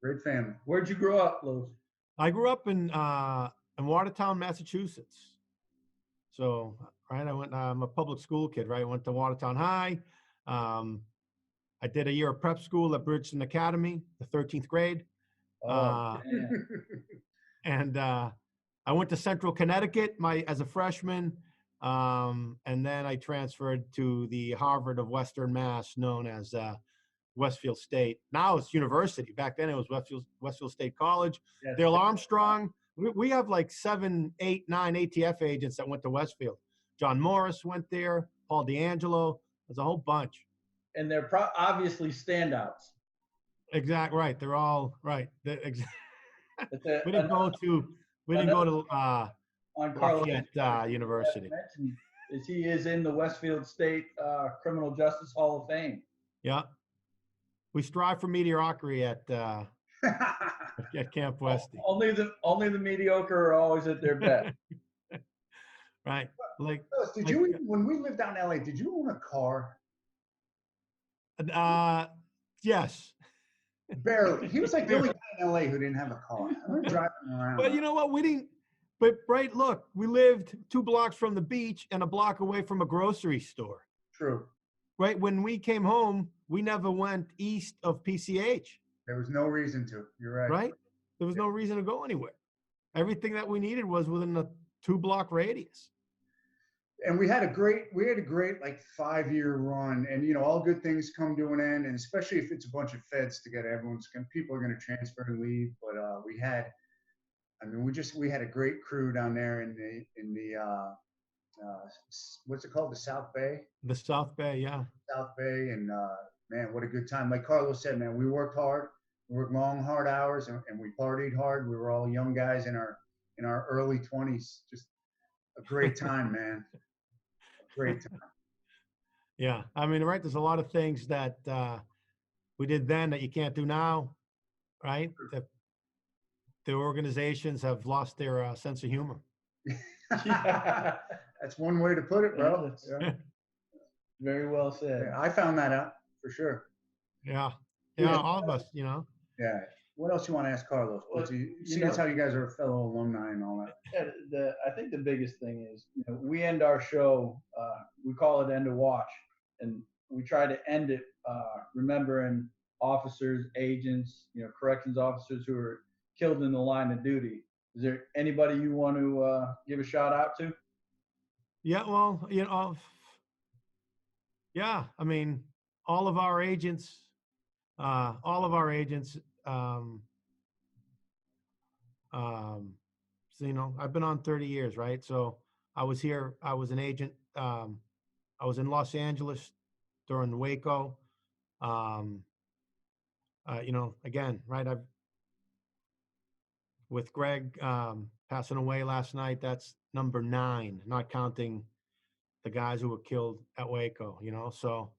Great family. Where'd you grow up, Lou? I grew up in Watertown, Massachusetts. So, right, I'm a public school kid, right? I went to Watertown High. Um, I did a year of prep school at Bridgeton Academy, the 13th grade. Oh, Uh, man. and I went to Central Connecticut as a freshman. And then I transferred to the Harvard of Western Mass, known as Westfield State. Now it's university. Back then it was Westfield State College. Yes. Dale Armstrong. We have like 7, 8, 9 ATF agents that went to Westfield. John Morris went there. Paul D'Angelo. There's a whole bunch. And they're obviously standouts. Exactly right. They're all right. We didn't go to on Carlos Lafayette University. Is he is in the Westfield State Criminal Justice Hall of Fame. Yeah, we strive for mediocrity at Camp Westy. Only the mediocre are always at their best. Right. Like, when we lived down in LA, did you own a car? Yes. Barely. He was like the only guy in LA who didn't have a car. I remember driving around. But you know what? We didn't. But right, look, we lived 2 blocks from the beach and a block away from a grocery store. True. Right. When we came home, we never went east of PCH. There was no reason to. You're right. Right. There was no reason to go anywhere. Everything that we needed was within a 2-block radius. And we had a great like 5-year run, and you know, all good things come to an end, and especially if it's a bunch of feds together, people are going to transfer and leave. But we had a great crew down there in the what's it called, the South Bay? The South Bay, yeah. South Bay, and man, what a good time! Like Carlos said, man, we worked hard, we worked long, hard hours, and we partied hard. We were all young guys in our early 20s, just a great time, man. Great time. Yeah, I mean, right. There's a lot of things that we did then that you can't do now, right? The organizations have lost their sense of humor. Yeah. That's one way to put it, bro. Yeah. Very well said. Yeah, I found that out for sure. Yeah, all of us, you know. Yeah. What else you want to ask Carlos? That's how you guys are fellow alumni and all that. Yeah, I think the biggest thing is, you know, we end our show, we call it End of Watch, and we try to end it remembering officers, agents, you know, corrections officers who are killed in the line of duty. Is there anybody you want to give a shout out to? Yeah, well, you know, yeah, I mean, all of our agents, so, you know, I've been on 30 years, right? So I was an agent. I was in Los Angeles during Waco. You know, again, right? With Greg passing away last night, that's number 9, not counting the guys who were killed at Waco, you know? So,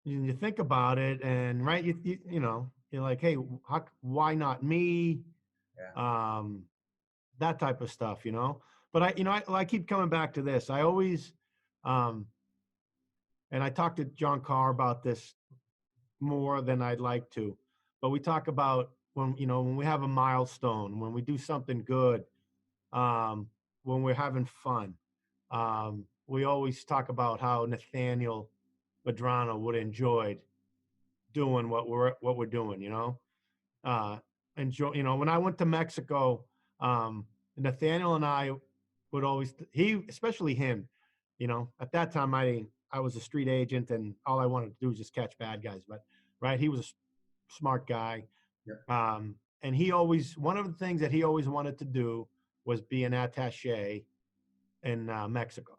you think about it, and right, you know, you're like, hey, why not me? Yeah. That type of stuff, you know. But I keep coming back to this. I always, and I talked to John Carr about this more than I'd like to, but we talk about when we have a milestone, when we do something good, when we're having fun. We always talk about how Nathaniel Medrano would have enjoyed doing what we're doing, you know. You know, when I went to Mexico, Nathaniel and I would always, especially him, you know, at that time I was a street agent and all I wanted to do was just catch bad guys, but right, he was a smart guy. Yeah. And one of the things that he always wanted to do was be an attaché in Mexico.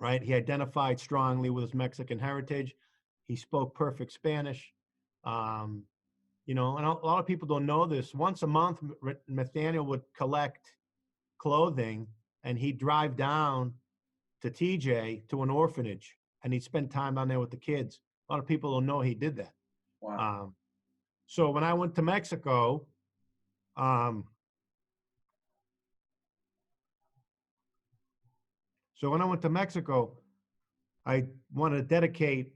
Right? He identified strongly with his Mexican heritage. He spoke perfect Spanish. You know, and a lot of people don't know this. Once a month, Nathaniel would collect clothing and he'd drive down to TJ to an orphanage and he'd spend time down there with the kids. A lot of people don't know he did that. Wow. So when I went to Mexico, I want to dedicate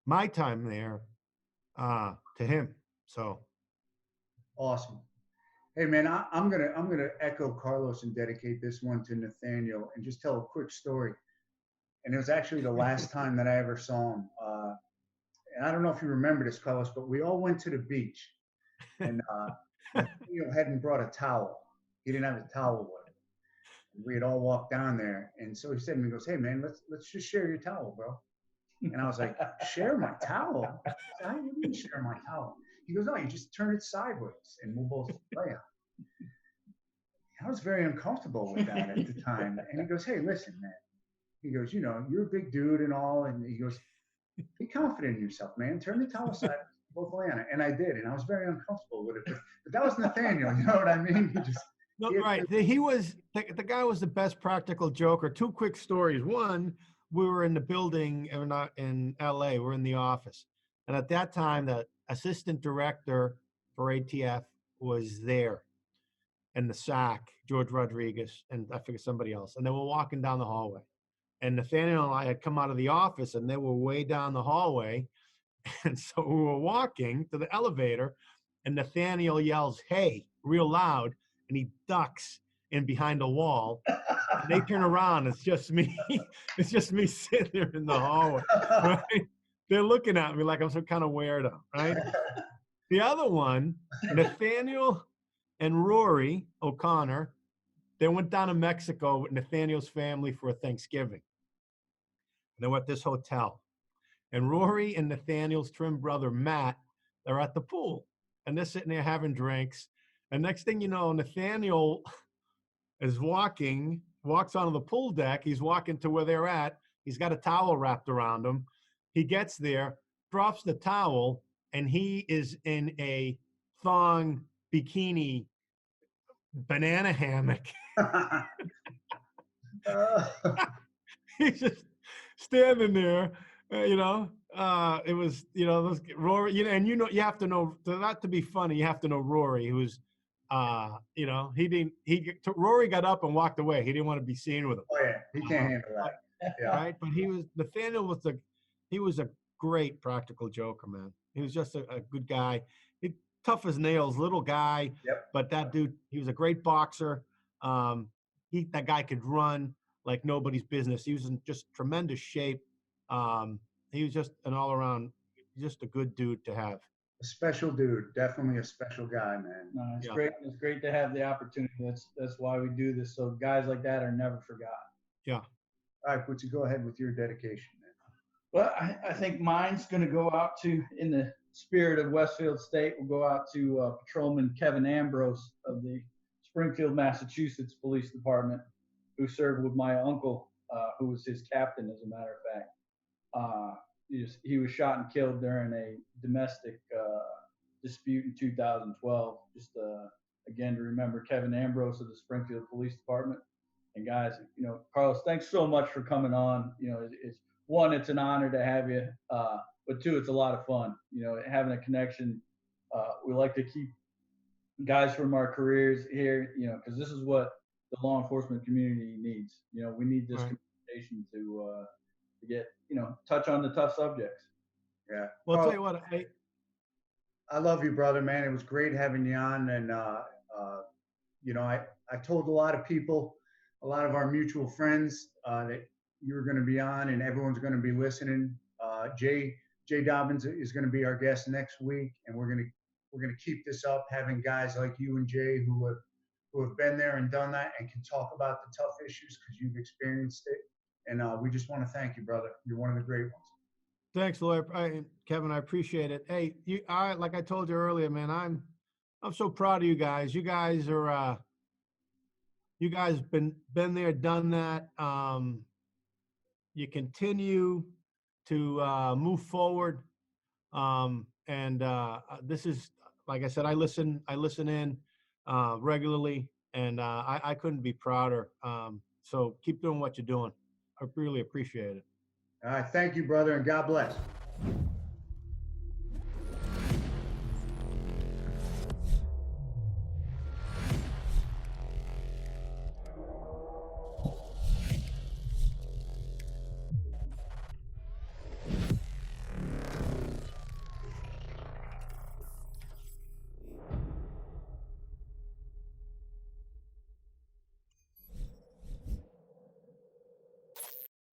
my time there to him. So Awesome. Hey man, I'm gonna echo Carlos and dedicate this one to Nathaniel and just tell a quick story. And it was actually the last time that I ever saw him. And I don't know if you remember this, Carlos, but we all went to the beach, and Nathaniel hadn't brought a towel. He didn't have a towel with him. We had all walked down there, and so he said to me, he goes, "Hey man, let's just share your towel, bro." And I was like, "Share my towel? What do you mean share my towel?" He goes, "No, you just turn it sideways, and we'll both lay on." I was very uncomfortable with that at the time. And he goes, "Hey, listen, man." He goes, "You're a big dude and all." And he goes, "Be confident in yourself, man. Turn the towel side, both lay on it." And I did. And I was very uncomfortable with it. But that was Nathaniel. You know what I mean? no, right. He was the guy was the best practical joker. Two quick stories. One, we were in the building, or not in LA. We're in the office, and at that time, the assistant director for ATF was there, and the SAC, George Rodriguez, and I forget somebody else. And they were walking down the hallway, and Nathaniel and I had come out of the office, and they were way down the hallway. And so we were walking to the elevator, and Nathaniel yells, "Hey," real loud, and he ducks in behind a wall. And they turn around. It's just me. It's just me sitting there in the hallway. Right? They're looking at me like I'm some kind of weirdo, right? The other one, Nathaniel and Rory O'Connor, they went down to Mexico with Nathaniel's family for a Thanksgiving. They were at this hotel. And Rory and Nathaniel's twin brother, Matt, they're at the pool. And they're sitting there having drinks. And next thing you know, Nathaniel is walks onto the pool deck. He's walking to where they're at. He's got a towel wrapped around him. He gets there, drops the towel, and he is in a thong bikini banana hammock. He's just standing there, it was, those Rory, and you have to know, not to be funny, you have to know Rory, who's, Rory got up and walked away. He didn't want to be seen with him. Oh yeah, he can't handle that. Yeah. Right. But Nathaniel was a great practical joker, man. He was just a good guy. Tough as nails, little guy. Yep. But that dude, he was a great boxer. That guy could run like nobody's business. He was in just tremendous shape. He was just an all around, just a good dude to have. A special dude, definitely a special guy, man. No, it's great. It's great to have the opportunity. That's why we do this. So guys like that are never forgotten. Yeah. All right, Bootsy, go ahead with your dedication, man. Well, I think mine's going to go out to, in the spirit of Westfield State, we'll go out to Patrolman Kevin Ambrose of the Springfield, Massachusetts Police Department, who served with my uncle, who was his captain, as a matter of fact. He was shot and killed during a domestic dispute in 2012. Just again to remember Kevin Ambrose of the Springfield Police Department. And guys, Carlos, thanks so much for coming on. It's an honor to have you, but two, it's a lot of fun. Having a connection. We like to keep guys from our careers here, because this is what the law enforcement community needs. We need this communication to get, touch on the tough subjects. Yeah. Well, I'll tell you what, I love you, brother, man. It was great having you on. And, I told a lot of people, a lot of our mutual friends, that you were going to be on and everyone's going to be listening. Jay Dobbins is going to be our guest next week. And we're going to keep this up, having guys like you and Jay who have been there and done that and can talk about the tough issues because you've experienced it. And we just want to thank you, brother. You're one of the great ones. Thanks, Lloyd. Kevin, I appreciate it. Hey, like I told you earlier, man, I'm so proud of you guys. You guys are, you guys been there, done that. You continue to move forward. This is, like I said, I listen in regularly, and I couldn't be prouder. So keep doing what you're doing. I really appreciate it. All right. Thank you, brother, and God bless.